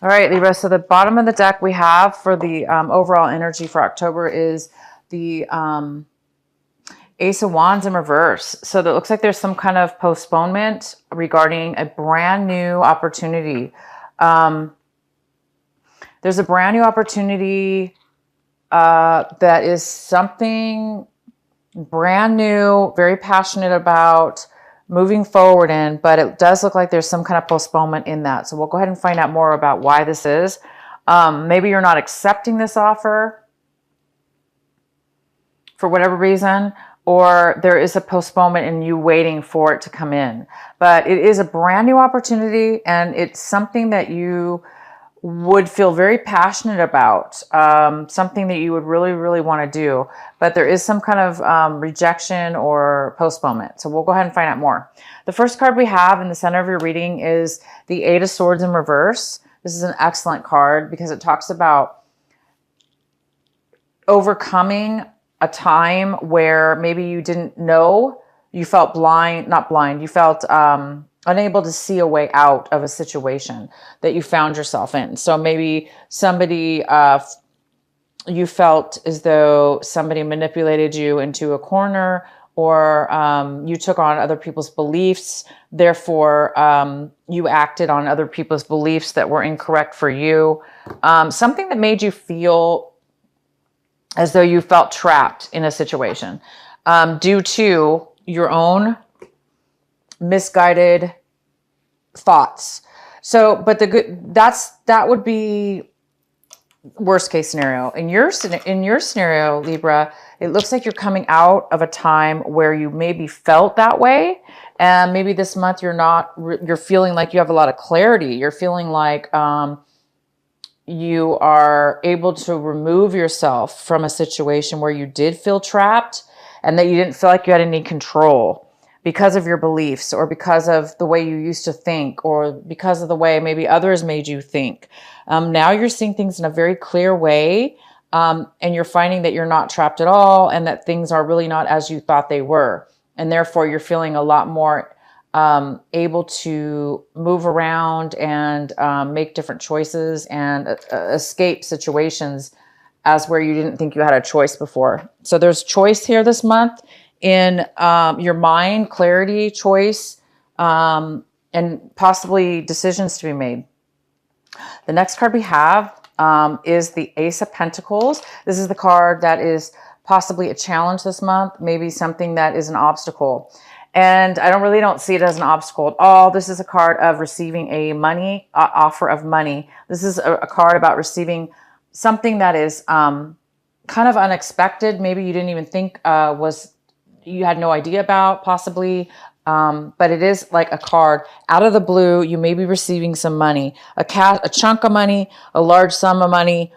All right, Libra. So the bottom of the deck we have for the overall energy for October is the Ace of Wands in reverse. So that looks like there's some kind of postponement regarding a brand new opportunity. There's a brand new opportunity that is something brand new, very passionate about moving forward in, but it does look like there's some kind of postponement in that. So we'll go ahead and find out more about why this is. Maybe you're not accepting this offer for whatever reason, or there is a postponement and you waiting for it to come in. But it is a brand new opportunity, and it's something that you would feel very passionate about, something that you would really, really want to do. But there is some kind of rejection or postponement. So we'll go ahead and find out more. The first card we have in the center of your reading is the Eight of Swords in reverse. This is an excellent card because it talks about overcoming a time where maybe you didn't know, you felt blind, not blind, you felt unable to see a way out of a situation that you found yourself in. So maybe somebody, you felt as though somebody manipulated you into a corner, or you took on other people's beliefs. Therefore, you acted on other people's beliefs that were incorrect for you. Something that made you feel as though you felt trapped in a situation due to your own misguided thoughts. So, but that would be worst case scenario. In your scenario, Libra, it looks like you're coming out of a time where you maybe felt that way, and maybe this month you're feeling like you have a lot of clarity. You're feeling like you are able to remove yourself from a situation where you did feel trapped and that you didn't feel like you had any control because of your beliefs, or because of the way you used to think, or because of the way maybe others made you think. Now you're seeing things in a very clear way, and you're finding that you're not trapped at all, and that things are really not as you thought they were. And therefore you're feeling a lot more able to move around and make different choices and escape situations as where you didn't think you had a choice before. So there's choice here this month in your mind, clarity, choice, and possibly decisions to be made. The next card we have is the Ace of Pentacles. This is the card that is possibly a challenge this month, maybe something that is an obstacle. And I don't see it as an obstacle at all. This is a card of receiving a offer of money. This is a card about receiving something that is kind of unexpected. Maybe you didn't even think you had no idea about, possibly. But it is like a card out of the blue. You may be receiving some money, a chunk of money, a large sum of money.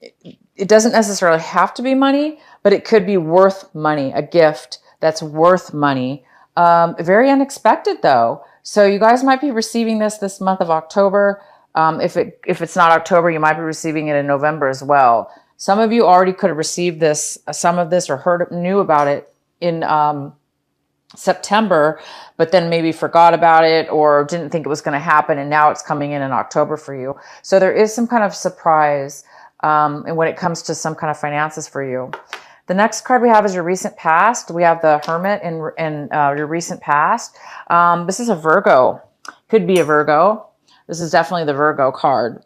It doesn't necessarily have to be money, but it could be worth money, a gift that's worth money. Very unexpected though. So you guys might be receiving this month of October. If it's not October, you might be receiving it in November as well. Some of you already could have received some of this, or knew about it in September, but then maybe forgot about it or didn't think it was going to happen, and now it's coming in October for you. So there is some kind of surprise and when it comes to some kind of finances for you. The next card we have is your recent past. We have the Hermit in your recent past. This is a Virgo. Could be a Virgo. This is definitely the Virgo card.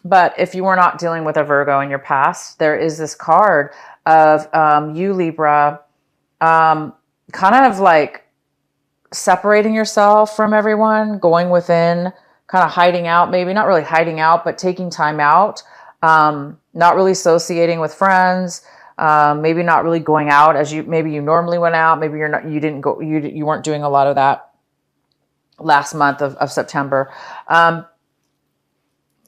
But if you were not dealing with a Virgo in your past, there is this card of you, Libra, kind of like separating yourself from everyone, going within, kind of hiding out, maybe not really hiding out, but taking time out, not really associating with friends, maybe not really going out as maybe you normally went out. Maybe you weren't doing a lot of that last month of September.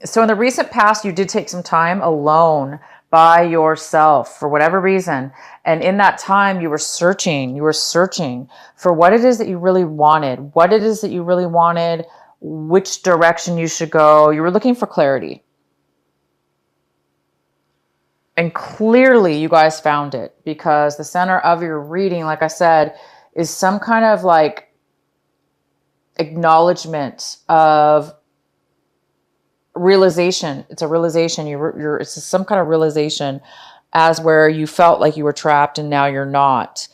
So in the recent past, you did take some time alone by yourself for whatever reason. And in that time, you were searching for what it is that you really wanted, which direction you should go. You were looking for clarity. And clearly you guys found it, because the center of your reading, like I said, is some kind of like acknowledgement of realization. It's a realization. It's some kind of realization as where you felt like you were trapped and now you're not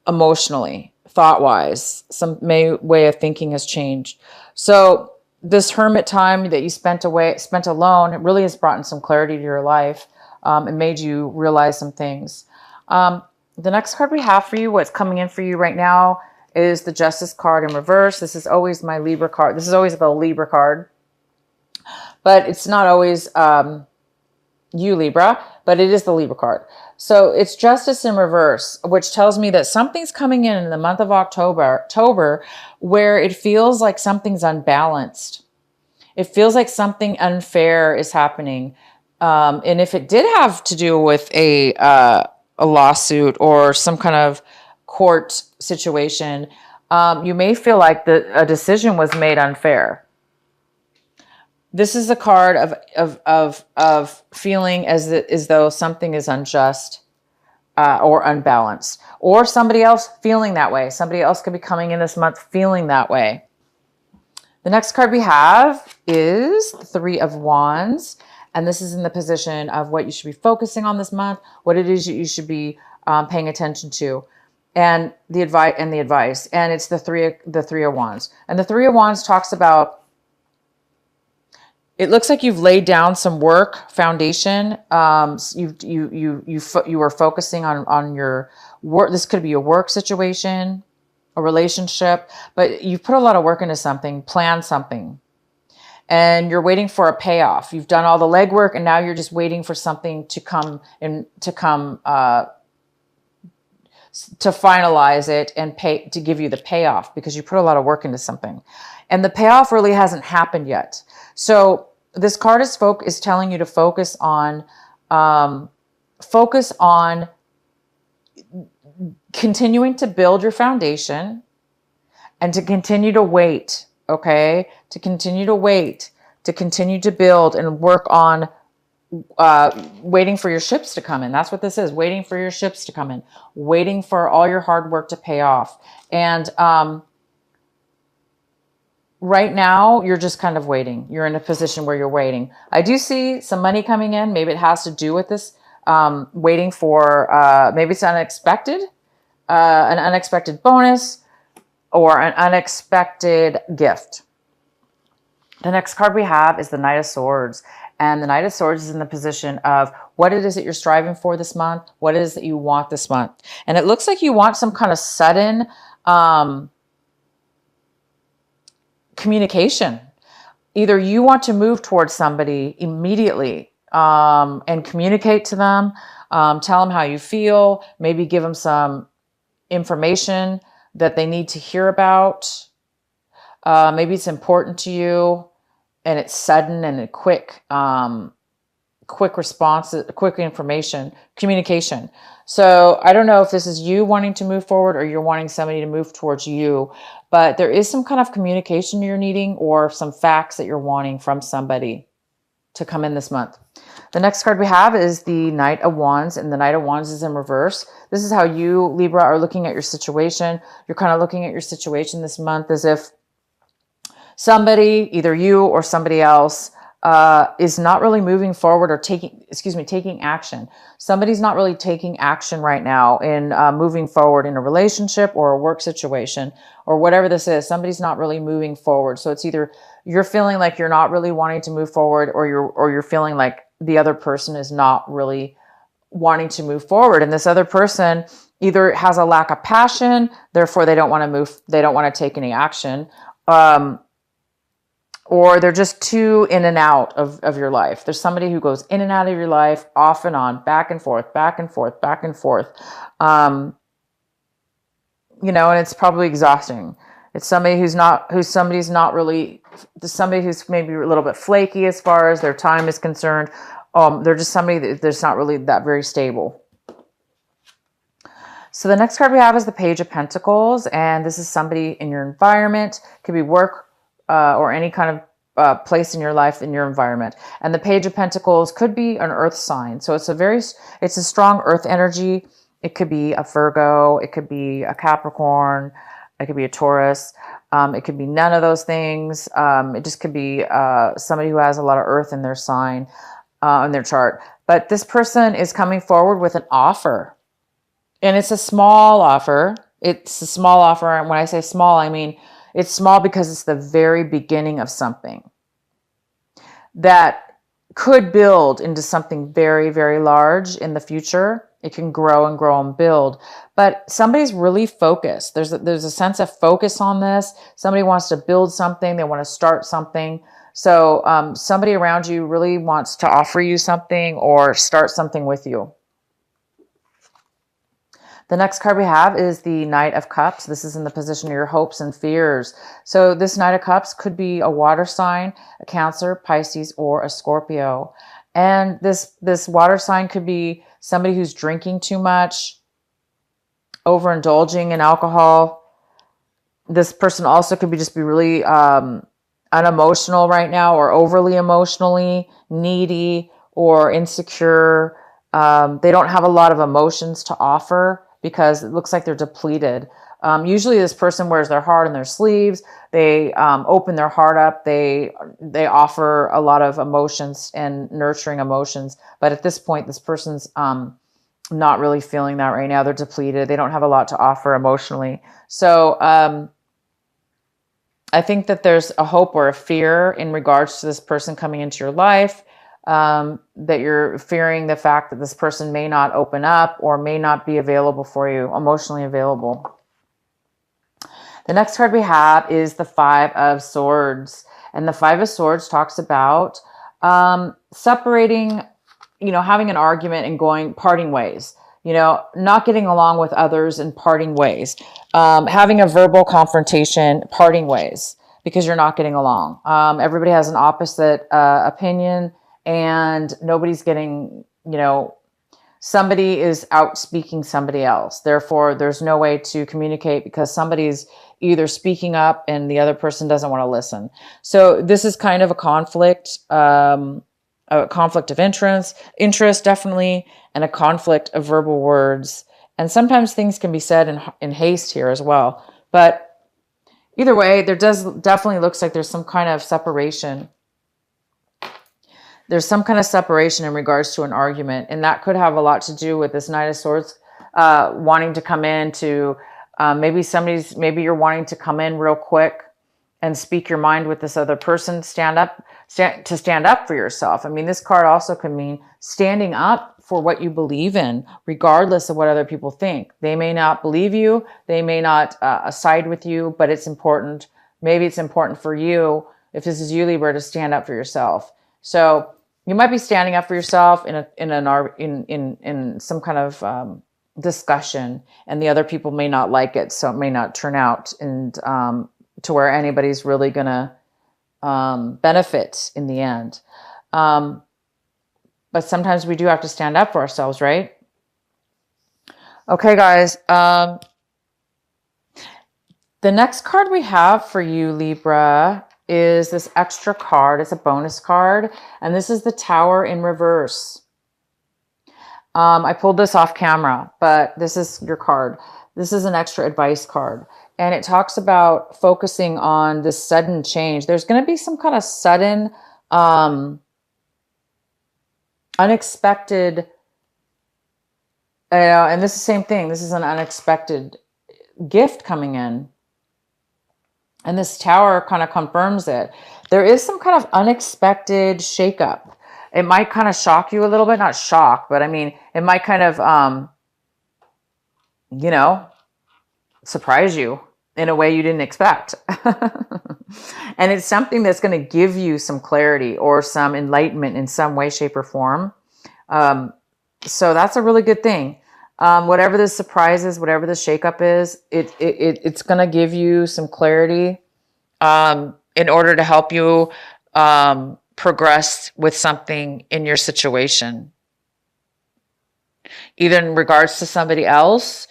emotionally, thought wise. Some way of thinking has changed. So this hermit time that you spent alone, it really has brought in some clarity to your life. It made you realize some things. The next card we have for you, what's coming in for you right now, is the Justice card in reverse. This is always my Libra card. This is always the Libra card. But it's not always you, Libra, but it is the Libra card. So it's Justice in reverse, which tells me that something's coming in the month of October where it feels like something's unbalanced. It feels like something unfair is happening. And if it did have to do with a lawsuit or some kind of court situation, you may feel like a decision was made unfair. This is a card of feeling as though something is unjust or unbalanced, or somebody else feeling that way. Somebody else could be coming in this month feeling that way. The next card we have is the Three of Wands, and this is in the position of what you should be focusing on this month, what it is that you should be paying attention to, and the advice. And it's the Three of Wands, and the Three of Wands talks about. It looks like you've laid down some work foundation. You were focusing on your work. This could be a work situation, a relationship, but you've put a lot of work into something, planned something, and you're waiting for a payoff. You've done all the legwork, and now you're just waiting for something to come to finalize it and to give you the payoff, because you put a lot of work into something, and the payoff really hasn't happened yet. So this card is telling you to focus on continuing to build your foundation and to continue to wait. Okay, to continue to wait, to continue to build and work on waiting for your ships to come in. That's what this is, waiting for your ships to come in, waiting for all your hard work to pay off. And right now, you're just kind of waiting. You're in a position where you're waiting. I do see some money coming in. Maybe it has to do with this, waiting for, maybe it's unexpected, an unexpected bonus or an unexpected gift. The next card we have is the Knight of Swords. And the Knight of Swords is in the position of what it is that you're striving for this month, what it is that you want this month. And it looks like you want some kind of sudden communication. Either you want to move towards somebody immediately and communicate to them, tell them how you feel, maybe give them some information that they need to hear about. Maybe it's important to you and it's sudden and a quick response, quick information, communication. So I don't know if this is you wanting to move forward or you're wanting somebody to move towards you, but there is some kind of communication you're needing or some facts that you're wanting from somebody to come in this month. The next card we have is the Knight of Wands, and the Knight of Wands is in reverse. This is how you, Libra, are looking at your situation. You're kind of looking at your situation this month as if somebody, either you or somebody else, is not really moving forward or taking action. Somebody's not really taking action right now in moving forward in a relationship or a work situation or whatever this is. Somebody's not really moving forward. So it's either you're feeling like you're not really wanting to move forward, or you're feeling like the other person is not really wanting to move forward. And this other person either has a lack of passion, therefore they don't want to move, they don't want to take any action, or they're just too in and out of your life. There's somebody who goes in and out of your life, off and on, back and forth, back and forth, back and forth. And it's probably exhausting. It's somebody who's maybe a little bit flaky as far as their time is concerned. They're just somebody that's not really that very stable. So the next card we have is the Page of Pentacles, and this is somebody in your environment. It could be work, or any kind of place in your life, in your environment. And the Page of Pentacles could be an earth sign. So it's a strong earth energy. It could be a Virgo, it could be a Capricorn, it could be a Taurus. It could be none of those things. It just could be somebody who has a lot of earth in their sign, in their chart. But this person is coming forward with an offer. And it's a small offer. It's a small offer. And when I say small, I mean it's small because it's the very beginning of something that could build into something very, very large in the future. It can grow and grow and build. But somebody's really focused. There's a sense of focus on this. Somebody wants to build something. They want to start something. So somebody around you really wants to offer you something or start something with you. The next card we have is the Knight of Cups. This is in the position of your hopes and fears. So this Knight of Cups could be a water sign, a Cancer, Pisces, or a Scorpio. And this water sign could be somebody who's drinking too much, overindulging in alcohol. This person also could be really unemotional right now, or overly emotionally needy or insecure. They don't have a lot of emotions to offer, because it looks like they're depleted. Usually this person wears their heart on their sleeves. They open their heart up. They offer a lot of emotions and nurturing emotions. But at this point, this person's not really feeling that right now. They're depleted. They don't have a lot to offer emotionally. So I think that there's a hope or a fear in regards to this person coming into your life. That you're fearing the fact that this person may not open up or may not be available for you, emotionally available. The next card we have is the Five of Swords. And the Five of Swords talks about separating, having an argument and parting ways. Not getting along with others and parting ways. Having a verbal confrontation, parting ways, because you're not getting along. Everybody has an opposite opinion. And nobody's getting, somebody is out speaking somebody else. Therefore, there's no way to communicate because somebody's either speaking up and the other person doesn't want to listen. So this is kind of a conflict of interest definitely, and a conflict of verbal words. And sometimes things can be said in haste here as well. But either way, there definitely looks like there's some kind of separation. There's some kind of separation in regards to an argument, and that could have a lot to do with this Knight of Swords wanting to come in to maybe you're wanting to come in real quick and speak your mind with this other person. Stand up for yourself. I mean, this card also could mean standing up for what you believe in, regardless of what other people think. They may not believe you, they may not side with you, but it's important. Maybe it's important for you, if this is you, Libra, to stand up for yourself. So you might be standing up for yourself in some kind of discussion, and the other people may not like it, so it may not turn out and to where anybody's really gonna benefit in the end. But sometimes we do have to stand up for ourselves, right? Okay, guys. The next card we have for you, Libra, is this extra card. It's a bonus card, and this is the Tower in reverse. I pulled this off camera, but this is your card. This is an extra advice card, and it talks about focusing on this sudden change. There's going to be some kind of sudden, unexpected, and this is the same thing. This is an unexpected gift coming in. And this Tower kind of confirms it. There is some kind of unexpected shakeup. It might kind of shock you a little bit. Not shock, but I mean, it might kind of, surprise you in a way you didn't expect. And it's something that's going to give you some clarity or some enlightenment in some way, shape, or form. So that's a really good thing. Whatever the surprise is, whatever the shakeup is, it's going to give you some clarity in order to help you progress with something in your situation, either in regards to somebody else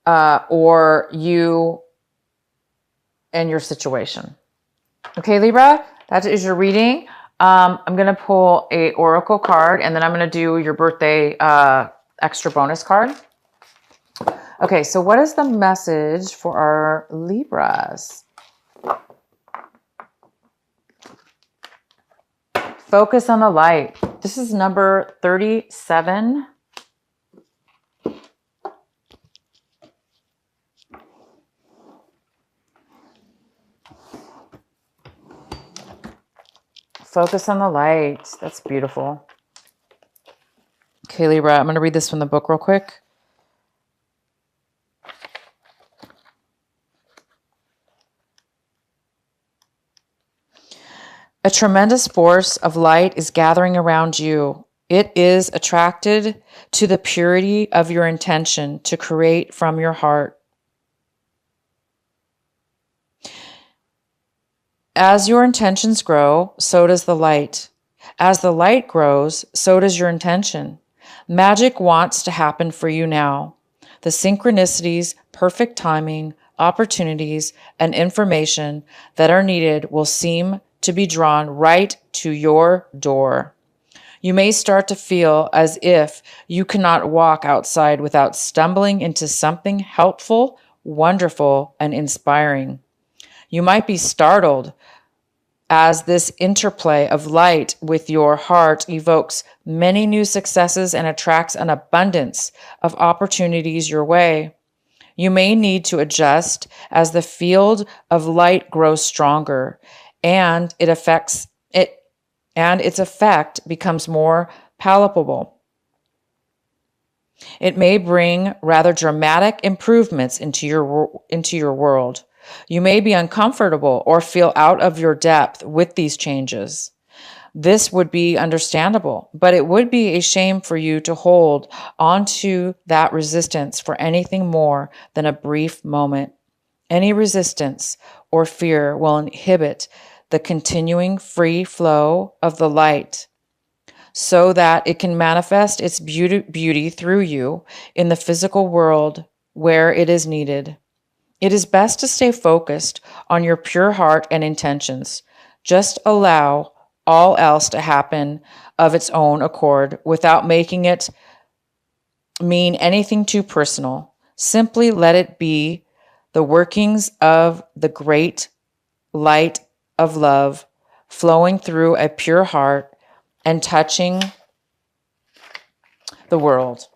or you and your situation. Okay, Libra, that is your reading. I'm going to pull a oracle card, and then I'm going to do your birthday extra bonus card. Okay, so what is the message for our Libras? Focus on the light. This is number 37. Focus on the light. That's beautiful. Okay, Libra, I'm going to read this from the book real quick. A tremendous force of light is gathering around you. It is attracted to the purity of your intention to create from your heart. As your intentions grow, so does the light. As the light grows, so does your intention. Magic wants to happen for you now. The synchronicities, perfect timing, opportunities, and information that are needed will seem to be drawn right to your door. You may start to feel as if you cannot walk outside without stumbling into something helpful, wonderful, and inspiring. You might be startled as this interplay of light with your heart evokes many new successes and attracts an abundance of opportunities your way. You may need to adjust as the field of light grows stronger and its effect becomes more palpable. It may bring rather dramatic improvements into your world. You may be uncomfortable or feel out of your depth with these changes. This would be understandable, but it would be a shame for you to hold onto that resistance for anything more than a brief moment. Any resistance or fear will inhibit the continuing free flow of the light so that it can manifest its beauty through you in the physical world where it is needed. It is best to stay focused on your pure heart and intentions. Just allow all else to happen of its own accord without making it mean anything too personal. Simply let it be the workings of the great light of love flowing through a pure heart and touching the world.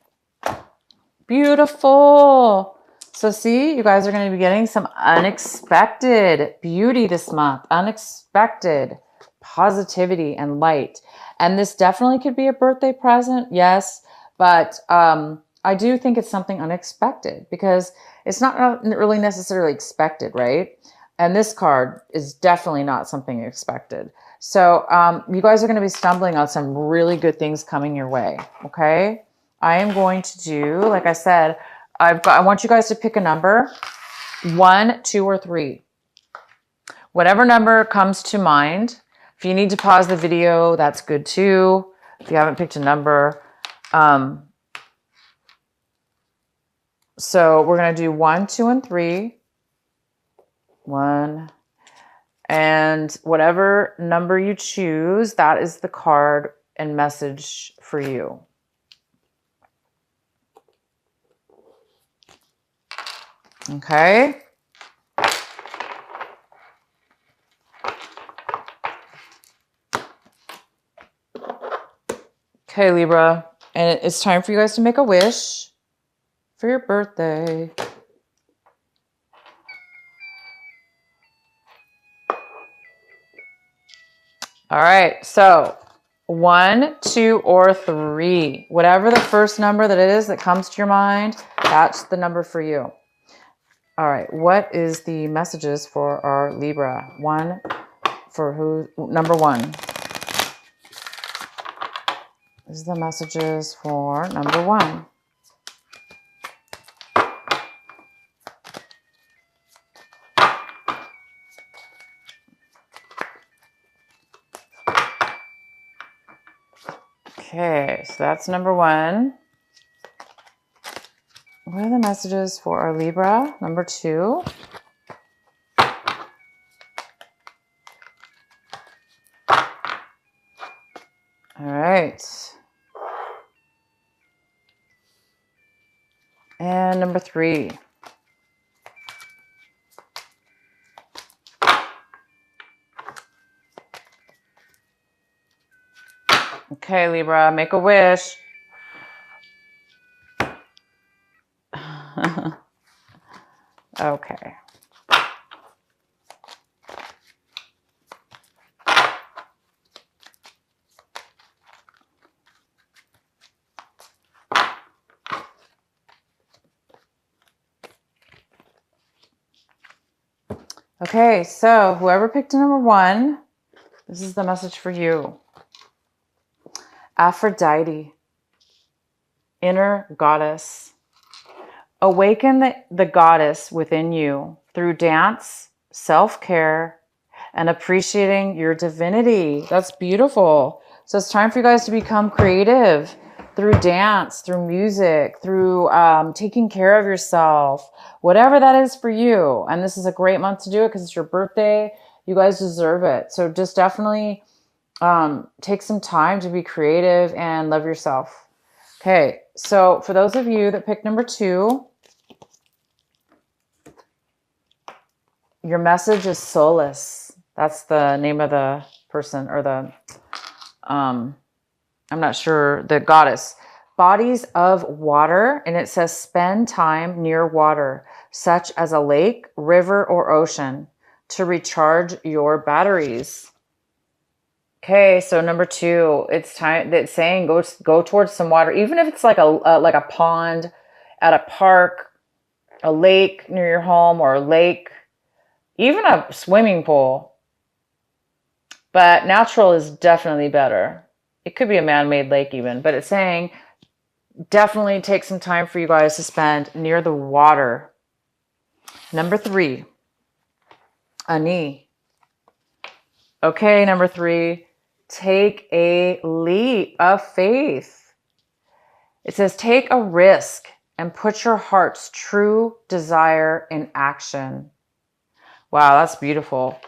Beautiful. So see, you guys are going to be getting some unexpected beauty this month, unexpected positivity and light. And this definitely could be a birthday present, yes, but I do think it's something unexpected because it's not really necessarily expected, right? And this card is definitely not something expected. So you guys are going to be stumbling on some really good things coming your way, okay? I am going to do, like I said, I want you guys to pick a number, 1, 2, or 3. Whatever number comes to mind. If you need to pause the video, that's good too. If you haven't picked a number. So we're going to do 1, 2, and 3. 1. And whatever number you choose, that is the card and message for you. Okay. Okay, Libra. And it's time for you guys to make a wish for your birthday. All right. So 1, 2, or 3. Whatever the first number that it is that comes to your mind, that's the number for you. All right. What is the messages for our Libra? Number 1. This is the messages for number 1. Okay, so that's number 1. What are the messages for our Libra? Number 2. All right. And number 3. Okay, Libra, make a wish. Okay. Okay, so whoever picked number 1, this is the message for you. Aphrodite, inner goddess. Awaken the goddess within you through dance, self-care, and appreciating your divinity. That's beautiful. So it's time for you guys to become creative through dance, through music, through taking care of yourself, whatever that is for you. And this is a great month to do it because it's your birthday. You guys deserve it. So just definitely take some time to be creative and love yourself. Okay, so for those of you that picked number 2, your message is solace. That's the name of the person, or the, I'm not sure, the goddess. Bodies of water, and it says spend time near water, such as a lake, river, or ocean, to recharge your batteries. Okay, so number 2, it's time. That's saying go towards some water, even if it's like a pond at a park, a lake near your home, or a lake, even a swimming pool. But natural is definitely better. It could be a man-made lake even, but it's saying definitely take some time for you guys to spend near the water. Number 3, Ani. Okay, number 3. Take a leap of faith. It says, take a risk and put your heart's true desire in action. Wow, that's beautiful.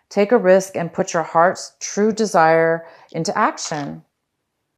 Take a risk and put your heart's true desire into action.